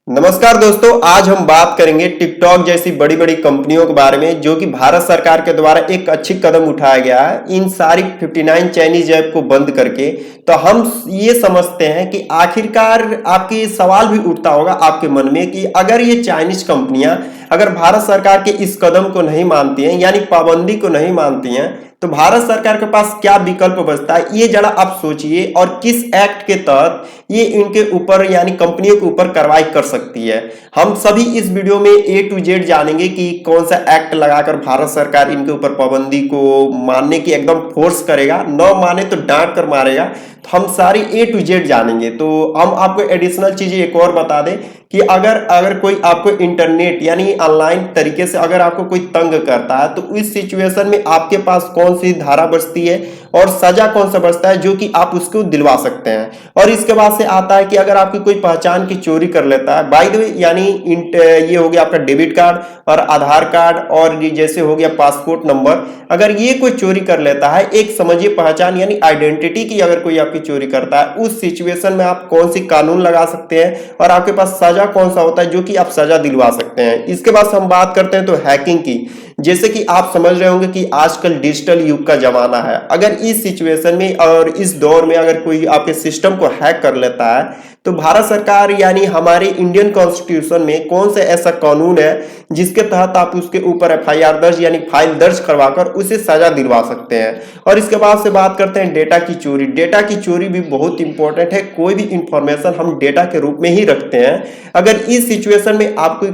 नमस्कार दोस्तों, आज हम बात करेंगे टिकटॉक जैसी बड़ी बड़ी कंपनियों के बारे में जो कि भारत सरकार के द्वारा एक अच्छी कदम उठाया गया है इन सारी 59 चाइनीज ऐप को बंद करके। तो हम ये समझते हैं कि आखिरकार आपके सवाल भी उठता होगा आपके मन में कि अगर ये चाइनीज कंपनियां अगर भारत सरकार के इस कदम को नहीं मानती हैं यानी पाबंदी को नहीं मानती हैं तो भारत सरकार के पास क्या विकल्प बचता है, ये जरा आप सोचिए और किस एक्ट के तहत ये इनके ऊपर यानी कंपनियों के ऊपर कार्रवाई कर सकती है। हम सभी इस वीडियो में A to Z जानेंगे कि कौन सा एक्ट लगाकर भारत सरकार इनके ऊपर पाबंदी को मानने की एकदम फोर्स करेगा, न माने तो डांट कर मारेगा। तो हम सारी A to Z जानेंगे। तो हम आपको एडिशनल चीजें एक और बता दें कि अगर कोई आपको इंटरनेट यानी ऑनलाइन तरीके से अगर आपको कोई तंग करता है तो इस सिचुएशन में आपके पास कौन सी धारा बचती है और सजा कौन सा बचता है जो कि आप उसको दिलवा सकते हैं। और इसके बाद से आता है कि अगर आपकी कोई पहचान की चोरी कर लेता है, बाय द वे यानी ये हो गया आपका डेबिट कार्ड और आधार कार्ड और जैसे हो गया पासपोर्ट नंबर, अगर ये कोई चोरी कर लेता है, एक समझिए पहचान यानी आइडेंटिटी की अगर कोई आपकी चोरी करता है, उस सिचुएशन में आप कौन सी कानून लगा सकते हैं और आपके पास सजा कौन सा होता है जो कि आप सजा दिलवा सकते हैं। इसके बाद हम बात करते हैं तो हैकिंग की। जैसे कि आप समझ रहे होंगे कि आजकल डिजिटल युग का जमाना है। अगर इस सिचुएशन में और इस दौर में अगर कोई आपके सिस्टम को हैक कर लेता है तो भारत सरकार यानी हमारे इंडियन कॉन्स्टिट्यूशन में कौन सा ऐसा कानून है जिसके तहत आप उसके ऊपर FIR दर्ज यानी फाइल दर्ज करवाकर उसे सजा दिलवा सकते हैं। और इसके बाद से बात करते हैं डेटा की चोरी। डेटा की चोरी भी बहुत इंपॉर्टेंट है। कोई भी इंफॉर्मेशन हम डेटा के रूप में ही रखते हैं। अगर इस सिचुएशन में आपको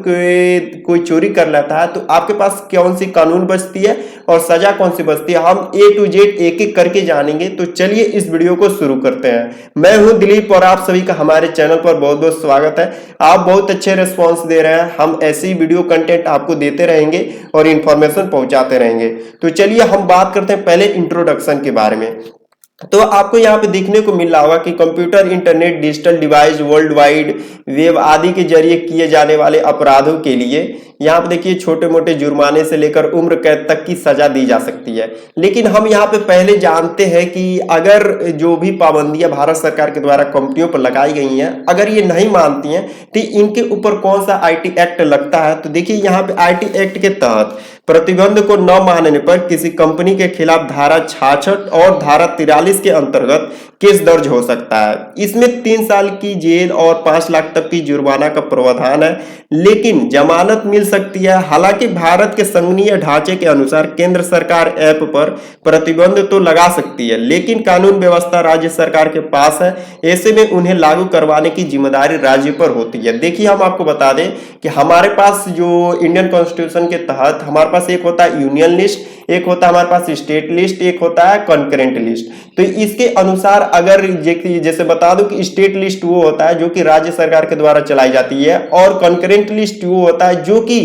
कोई चोरी कर लेता है तो आपके पास कौन सी कानून बचती है और सजा कौन सी बचती है, हम A to Z एक एक करके जानेंगे। तो चलिए इस वीडियो को शुरू करते हैं। मैं हूं दिलीप और आप सभी का हमारे चैनल पर बहुत बहुत स्वागत है। आप बहुत अच्छे रिस्पॉन्स दे रहे हैं। हम ऐसे ही वीडियो कंटेंट आपको देते रहेंगे और इंफॉर्मेशन पहुंचाते रहेंगे। तो चलिए हम बात करते हैं पहले इंट्रोडक्शन के बारे में। तो आपको यहाँ पे देखने को मिल रहा होगा कि computer, internet, digital device, world wide web आदि के जरिए किए जाने वाले अपराधों के लिए यहाँ पे देखिए छोटे मोटे जुर्माने से लेकर उम्र कैद तक की सजा दी जा सकती है। लेकिन हम यहाँ पे पहले जानते हैं कि अगर जो भी पाबंदियां भारत सरकार के द्वारा कंपनियों पर लगाई गई हैं, अगर ये नहीं मानती हैं तो इनके ऊपर कौन सा IT एक्ट लगता है। तो देखिए यहाँ पे IT एक्ट के तहत प्रतिबंध को न मानने पर किसी कंपनी के खिलाफ धारा 66 और धारा 43 के अंतर्गत केस दर्ज हो सकता है। इसमें 3 साल की जेल और 5 लाख तक की जुर्माना का प्रावधान है, लेकिन जमानत मिल सकती है। हालांकि भारत के संघीय ढांचे के अनुसार केंद्र सरकार ऐप पर प्रतिबंध तो लगा सकती है, लेकिन कानून व्यवस्था राज्य सरकार के पास है। ऐसे में उन्हें लागू करवाने की जिम्मेदारी राज्य पर होती है। देखिए हम आपको बता दें कि हमारे पास जो इंडियन कॉन्स्टिट्यूशन के तहत हमारे पास एक होता है यूनियन लिस्ट, एक होता है हमारे पास स्टेट लिस्ट, एक होता है कॉन्करेंट लिस्ट। तो इसके अनुसार अगर जैसे बता दूं कि स्टेट लिस्ट वो होता है जो कि राज्य सरकार के द्वारा चलाई जाती है और कॉन्करेंट लिस्ट वो होता है जो कि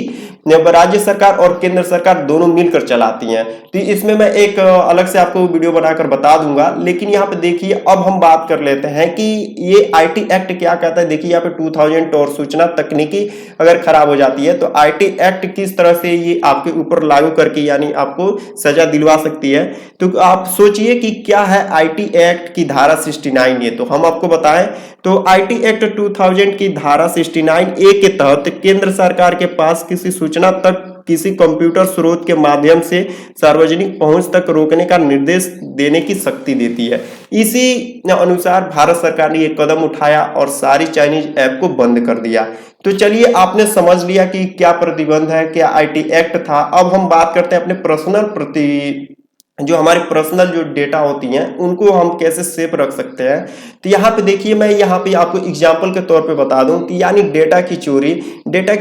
राज्य सरकार और केंद्र सरकार दोनों मिलकर चलाती हैं। तो इसमें मैं एक अलग से आपको वीडियो बनाकर बता दूंगा। लेकिन यहाँ पे देखिए अब हम बात कर लेते हैं कि ये IT एक्ट क्या कहता है। देखिए यहाँ पे 2000 और सूचना तकनीकी अगर खराब हो जाती है तो IT एक्ट किस तरह से ये आपके ऊपर लागू करके यानी आपको सजा दिलवा सकती है। तो आप सोचिए कि क्या है IT एक्ट की धारा 69 ये तो हम आपको बताएं तो IT एक्ट 2000 की धारा 69A के तहत केंद्र सरकार के पास किसी सूचना तक किसी कंप्यूटर स्रोत के माध्यम से सार्वजनिक पहुंच तक रोकने का निर्देश देने की शक्ति देती है। इसी अनुसार भारत सरकार ने यह कदम उठाया और सारी चाइनीज ऐप को बंद कर दिया। तो चलिए आपने समझ लिया कि क्या प्रतिबंध है, क्या IT एक्ट था। अब हम बात करते हैं अपने जो हमारी पर्सनल जो डेटा होती हैं उनको हम कैसे सेफ रख सकते हैं। तो यहाँ पे देखिए मैं यहाँ पे आपको एग्जांपल के तौर पे बता दूं कि यानी डेटा की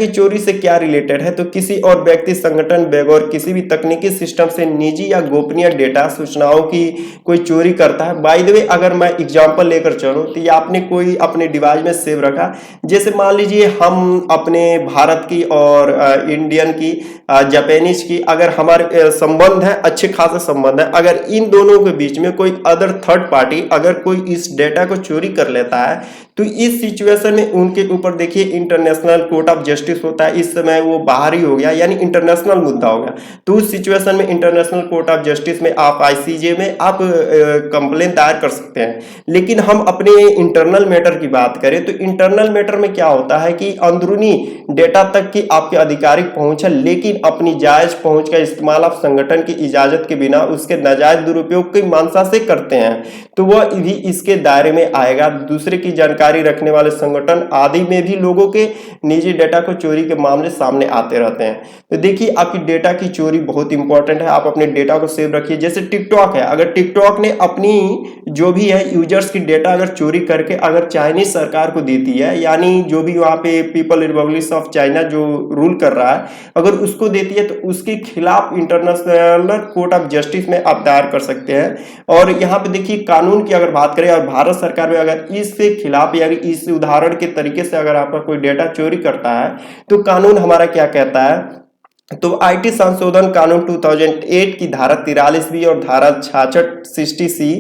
चोरी से क्या रिलेटेड है। तो किसी और व्यक्ति, संगठन, बगैर किसी भी तकनीकी सिस्टम से निजी या गोपनीय डेटा सूचनाओं की कोई चोरी करता है। बाय द वे अगर मैं एग्जाम्पल लेकर चलूँ तो ये आपने कोई अपने डिवाइस में सेव रखा, जैसे मान लीजिए हम अपने भारत की और इंडियन की, जापानीज की अगर हमारे संबंध है, अच्छे खासे संबंध है, अगर इन दोनों के बीच में कोई अदर थर्ड पार्टी अगर कोई इस डेटा को चोरी कर लेता है तो इस सिचुएशन में उनके ऊपर देखिए international court of of justice होता है इस समय वो बाहर ही हो गया, यानी इंटरनेशनल मुद्दा हो गया। तो उस सिचुएशन में इंटरनेशनल कोर्ट ऑफ जस्टिस में आप आईसीजे में आप कंप्लेन दायर कर सकते हैं। लेकिन हम अपने इंटरनल मैटर की बात करें तो इंटरनल मैटर में क्या होता है कि अंदरूनी डेटा तक की आपके आधिकारिक पहुंच है, लेकिन अपनी जायज पहुंच का इस्तेमाल आप संगठन की इजाजत के बिना उसके नाजायज दुरुपयोग की मंशा से करते हैं तो वह भी इसके दायरे में आएगा। दूसरे की जानकारी रखने वाले संगठन आदि में भी लोगों के निजी डेटा को चोरी के मामले सामने आते रहते हैं। तो देखिए आपकी डेटा की चोरी बहुत इंपॉर्टेंट है, आप अपने डेटा को सेव रखिए। जैसे टिकटॉक है, अगर टिकटॉक ने अपनी जो भी है यूजर्स की डेटा अगर चोरी करके अगर चाइनीज सरकार को देती है, यानी जो भी वहां पे पीपल रिपब्लिक ऑफ चाइना जो रूल कर रहा है अगर उसको देती है तो उसके खिलाफ इंटरनेशनल कोर्ट ऑफ जस्टिस में आप दायर कर सकते हैं। और यहाँ पे देखिए कानून की अगर बात करें और भारत सरकार में अगर इसके खिलाफ या इस उदाहरण के तरीके से अगर आपका कोई डेटा चोरी करता है तो कानून हमारा क्या कहता है, तो आईटी संशोधन कानून 2008 की धारा 43 और धारा 6660C,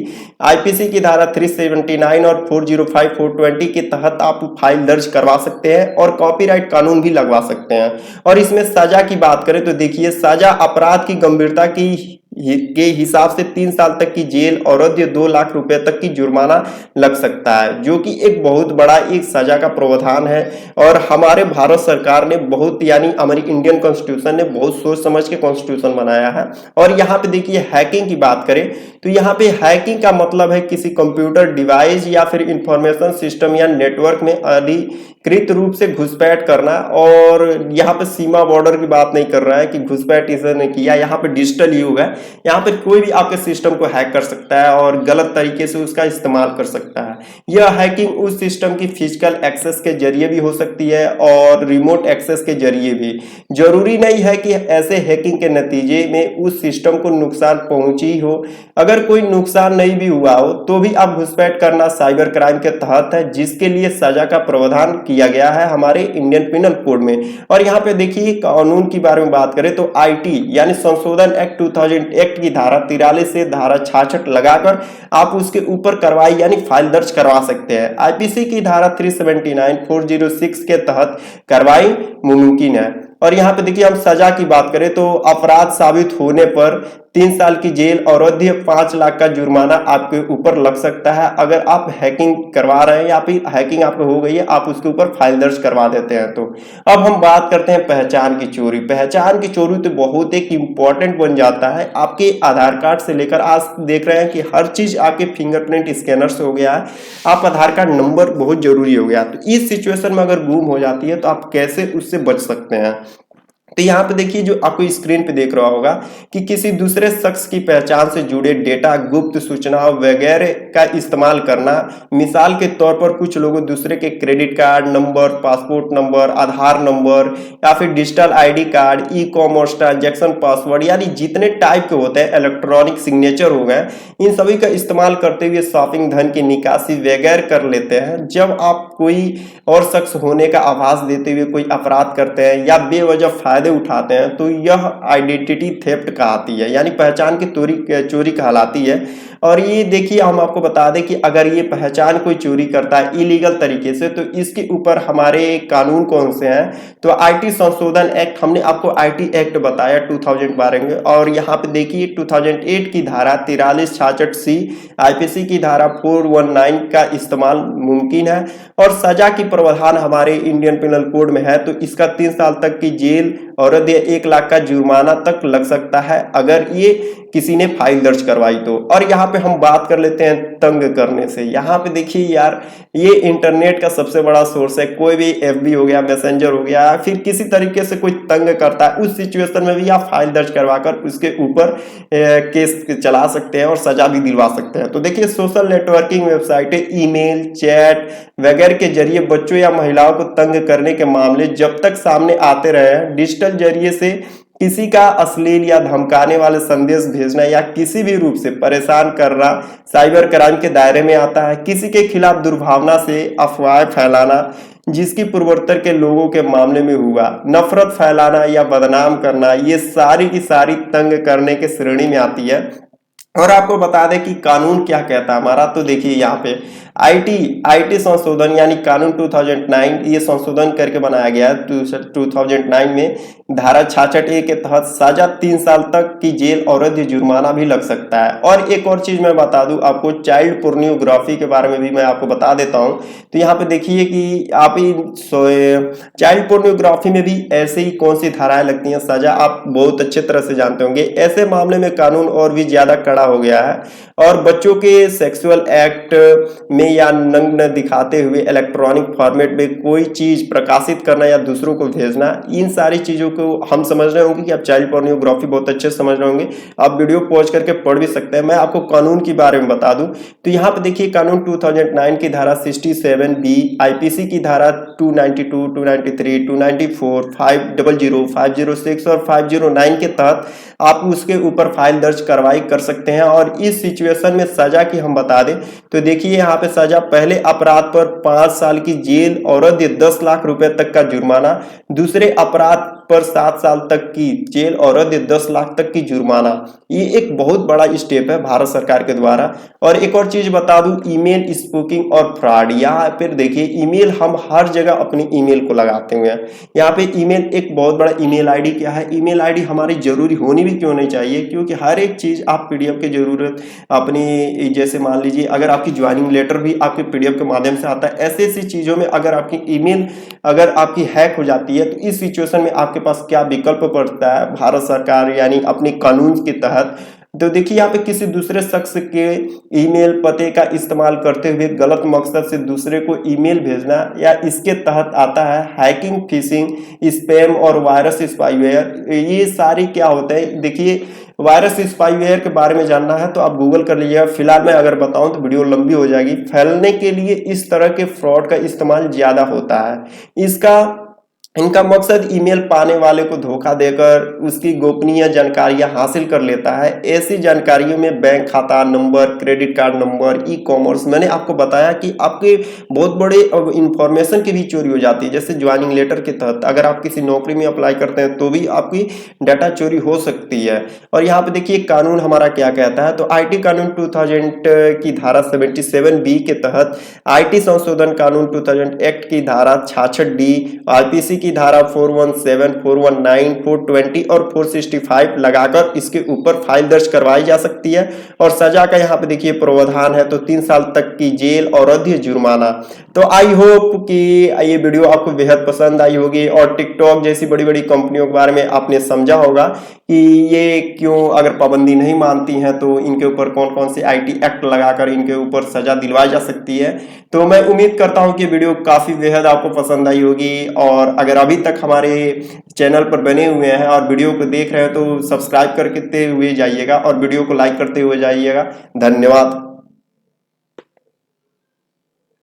आईपीसी की धारा 379 और 405 420 के तहत आप फाइल दर्ज करवा सकते हैं और कॉपीराइट कानून भी लगवा सकते हैं। और इसमें सजा की बात करें तो देखिए सजा अपराध की गंभीरता के हिसाब से 3 साल तक की जेल और 2 लाख रुपए तक की जुर्माना लग सकता है, जो कि एक बहुत बड़ा एक सजा का प्रावधान है। और हमारे भारत सरकार ने बहुत यानी हमारी इंडियन कॉन्स्टिट्यूशन ने बहुत सोच समझ के कॉन्स्टिट्यूशन बनाया है। और यहाँ पे देखिए हैकिंग की बात करें तो यहाँ पे हैकिंग का मतलब है किसी कंप्यूटर डिवाइस या फिर इंफॉर्मेशन सिस्टम या नेटवर्क में अधिकृत रूप से घुसपैठ करना। और यहाँ पे सीमा बॉर्डर की बात नहीं कर रहा है कि घुसपैठ इसने किया, यहाँ पे डिजिटल युग है, यहाँ पे कोई भी आपके सिस्टम को हैक कर सकता है और गलत तरीके से उसका इस्तेमाल कर सकता है। यह हैकिंग उस सिस्टम की फिजिकल एक्सेस के जरिए भी हो सकती है और रिमोट एक्सेस के जरिए भी। जरूरी नहीं है कि ऐसे हैकिंग के नतीजे में उस सिस्टम को नुकसान पहुंची हो। अगर कोई नुकसान नहीं भी हुआ हो तो भी आप घुसपैठ करना साइबर क्राइम के तहत है, जिसके लिए सजा का प्रावधान किया गया है हमारे इंडियन पिनल कोड में। और यहाँ पे देखिए कानून के बारे में बात करें तो आईटी यानी संशोधन एक्ट 2000 एक्ट की धारा 43 से धारा 66 लगाकर आप उसके ऊपर कार्रवाई यानी फाइल दर्ज करवा सकते हैं। आईपीसी की धारा 379 406 के तहत कार्रवाई मुमकिन है। और यहाँ पे देखिए हम सजा की बात करें तो अपराध साबित होने पर 3 साल की जेल और 5 लाख का जुर्माना आपके ऊपर लग सकता है अगर आप हैकिंग करवा रहे हैं या फिर हैकिंग आपको हो गई है आप उसके ऊपर फाइल दर्ज करवा देते हैं। तो अब हम बात करते हैं पहचान की चोरी। पहचान की चोरी तो बहुत एक इंपॉर्टेंट बन जाता है। आपके आधार कार्ड से लेकर आज देख रहे हैं कि हर चीज आपके फिंगरप्रिंट स्कैनर से हो गया है, आप आधार कार्ड नंबर बहुत जरूरी हो गया। तो इस सिचुएशन में अगर गुम हो जाती है तो आप कैसे उससे बच सकते हैं। तो यहाँ पे देखिए जो आपको स्क्रीन पे देख रहा होगा कि किसी दूसरे शख्स की पहचान से जुड़े डेटा, गुप्त सूचना वगैरह का इस्तेमाल करना। मिसाल के तौर पर कुछ लोगों दूसरे के credit card number, passport number, Aadhaar number या फिर digital ID card, e commerce transaction password यानी जितने टाइप के होते हैं, इलेक्ट्रॉनिक सिग्नेचर हो गए, इन सभी का इस्तेमाल करते हुए शॉपिंग, धन की निकासी वगैरह कर लेते हैं। जब आप कोई और शख्स होने का आभास देते हुए कोई अपराध करते हैं या बेवजह फायदे उठाते हैं तो यह आइडेंटिटी थेफ्ट कहलाती है, यानी पहचान की चोरी कहलाती है। और ये देखिए हम आपको बता दें कि अगर ये पहचान कोई चोरी करता है इलीगल तरीके से तो इसके ऊपर हमारे कानून कौन से हैं। तो आईटी संशोधन एक्ट, हमने आपको आईटी एक्ट बताया 2000 बारे में, और यहाँ पे देखिए 2008 की धारा 4366C, आईपीसी की धारा 419 का इस्तेमाल मुमकिन है। और सजा की प्रावधान हमारे इंडियन पिनल कोड में है तो इसका 3 साल तक की जेल और 1 लाख का जुर्माना तक लग सकता है अगर ये किसी ने फाइल दर्ज करवाई तो। और यहाँ पे हम बात कर लेते हैं तंग करने से। यहाँ पे देखिए यार ये इंटरनेट का सबसे बड़ा सोर्स है। कोई भी एफबी हो गया, मैसेंजर हो गया, फिर किसी तरीके से कोई तंग करता है, उस सिचुएशन में भी आप फाइल दर्ज करवाकर उसके ऊपर केस चला सकते हैं और सजा भी दिलवा सकते हैं। तो देखिए सोशल नेटवर्किंग वेबसाइटें, ईमेल, चैट वगैरह के जरिए बच्चों या महिलाओं को तंग करने के मामले जब तक सामने आते रहे, डिजिटल जरिए से किसी का अश्लील या धमकाने वाले संदेश भेजना या किसी भी रूप से परेशान करना साइबर क्राइम के दायरे में आता है। किसी के खिलाफ दुर्भावना से अफवाह फैलाना जिसकी पूर्वोत्तर के लोगों के मामले में हुआ, नफरत फैलाना या बदनाम करना, ये सारी की सारी तंग करने के श्रेणी में आती है। और आपको बता दें कि कानून क्या कहता है हमारा। तो देखिए यहाँ पे आईटी संशोधन यानी कानून 2009 ये संशोधन करके बनाया गया है 2009 में। धारा 66A के तहत सजा 3 साल तक की जेल और जुर्माना भी लग सकता है। और एक और चीज मैं बता दूं आपको, चाइल्ड पोर्नोग्राफी के बारे में भी मैं आपको बता देता हूं। तो यहाँ पे देखिए कि आप चाइल्ड पोर्नोग्राफी में भी ऐसे ही कौन सी धाराएं लगती हैं, सजा आप बहुत अच्छे तरह से जानते होंगे। ऐसे मामले में कानून और भी ज्यादा कड़ा हो गया है और बच्चों के सेक्सुअल एक्ट में या नग्न दिखाते हुए इलेक्ट्रॉनिक फॉर्मेट में कोई चीज प्रकाशित करना या दूसरों को भेजना, इन सारी चीजों को हम समझ रहे होंगे कि आप चाइल्ड पोर्नोग्राफी बहुत अच्छे से समझ रहे होंगे। आप वीडियो पॉज करके पढ़ भी सकते हैं। मैं आपको कानून के बारे में बता दूं तो यहाँ पे देखिए कानून 2009 की धारा 67B, आईपीसी की धारा 292, 293, 294, 500, 506 और 509 के तहत आप उसके ऊपर फाइल दर्ज कार्रवाई कर सकते हैं। और इस सिचुएशन में सजा की हम बता दें तो देखिए यहाँ पे सजा पहले अपराध पर 5 साल की जेल और 10 लाख रुपए तक का जुर्माना, दूसरे अपराध पर 7 साल तक की जेल और 10 लाख तक की जुर्माना। ये एक बहुत बड़ा स्टेप है भारत सरकार के द्वारा। और एक और चीज बता दूं, ईमेल स्पूकिंग और फ्रॉड। यहाँ पे देखिए ईमेल हम हर जगह अपनी ईमेल को लगाते हुए हैं। यहाँ पे ईमेल एक बहुत बड़ा ईमेल आईडी क्या है, ईमेल आईडी हमारी जरूरी होनी भी क्यों नहीं चाहिए, क्योंकि हर एक चीज आप पीडीएफ की जरूरत अपनी, जैसे मान लीजिए अगर आपकी ज्वाइनिंग लेटर भी आपके पीडीएफ के माध्यम से आता है, ऐसी ऐसी चीजों में अगर आपकी ईमेल अगर आपकी हैक हो जाती है तो इस सिचुएशन में आपके पास क्या विकल्प पड़ता है भारत सरकार यानी अपने कानून के तहत। तो देखिए यहाँ पे किसी दूसरे शख्स के ईमेल पते का इस्तेमाल करते हुए गलत मकसद से दूसरे को ईमेल भेजना, या इसके तहत आता है हैकिंग, फिशिंग, स्पैम और वायरस स्पाईवेयर। ये सारी क्या होते हैं, देखिए वायरस स्पाईवेयर के बारे में जानना है तो आप गूगल कर लीजिएगा। फिलहाल मैं अगर बताऊं तो वीडियो लंबी हो जाएगी। फैलने के लिए इस तरह के फ्रॉड का इस्तेमाल ज्यादा होता है। इनका मकसद ईमेल पाने वाले को धोखा देकर उसकी गोपनीय जानकारियां हासिल कर लेता है। ऐसी जानकारियों में बैंक खाता number, credit card number, e commerce, मैंने आपको बताया कि आपके बहुत बड़े इंफॉर्मेशन की भी चोरी हो जाती है। जैसे ज्वाइनिंग लेटर के तहत अगर आप किसी नौकरी में अप्लाई करते हैं तो भी आपकी डाटा चोरी हो सकती है। और यहाँ पे देखिए कानून हमारा क्या कहता है, तो आईटी कानून 2000 की धारा 77B के तहत आईटी संशोधन कानून 2000 एक्ट की धारा 66D, आईपीसी की धारा 417, 419, 420 और 465 लगाकर इसके ऊपर फाइल दर्ज करवाई जा सकती है। और सजा का यहाँ पे देखिए प्रावधान है तो 3 साल तक की जेल और जुर्माना। तो आई होप कि ये वीडियो आपको बेहद पसंद आई होगी और टिकटॉक जैसी बड़ी बड़ी कंपनियों के बारे में आपने समझा होगा कि ये क्यों अगर पाबंदी नहीं मानती हैं तो इनके ऊपर कौन कौन से आईटी एक्ट लगाकर इनके ऊपर सजा दिलवाई जा सकती है। तो मैं उम्मीद करता हूं कि वीडियो काफी बेहद आपको पसंद आई होगी। और अगर अभी तक हमारे चैनल पर बने हुए हैं और वीडियो को देख रहे हैं तो सब्सक्राइब करते हुए जाइएगा और वीडियो को लाइक करते हुए जाइएगा। धन्यवाद।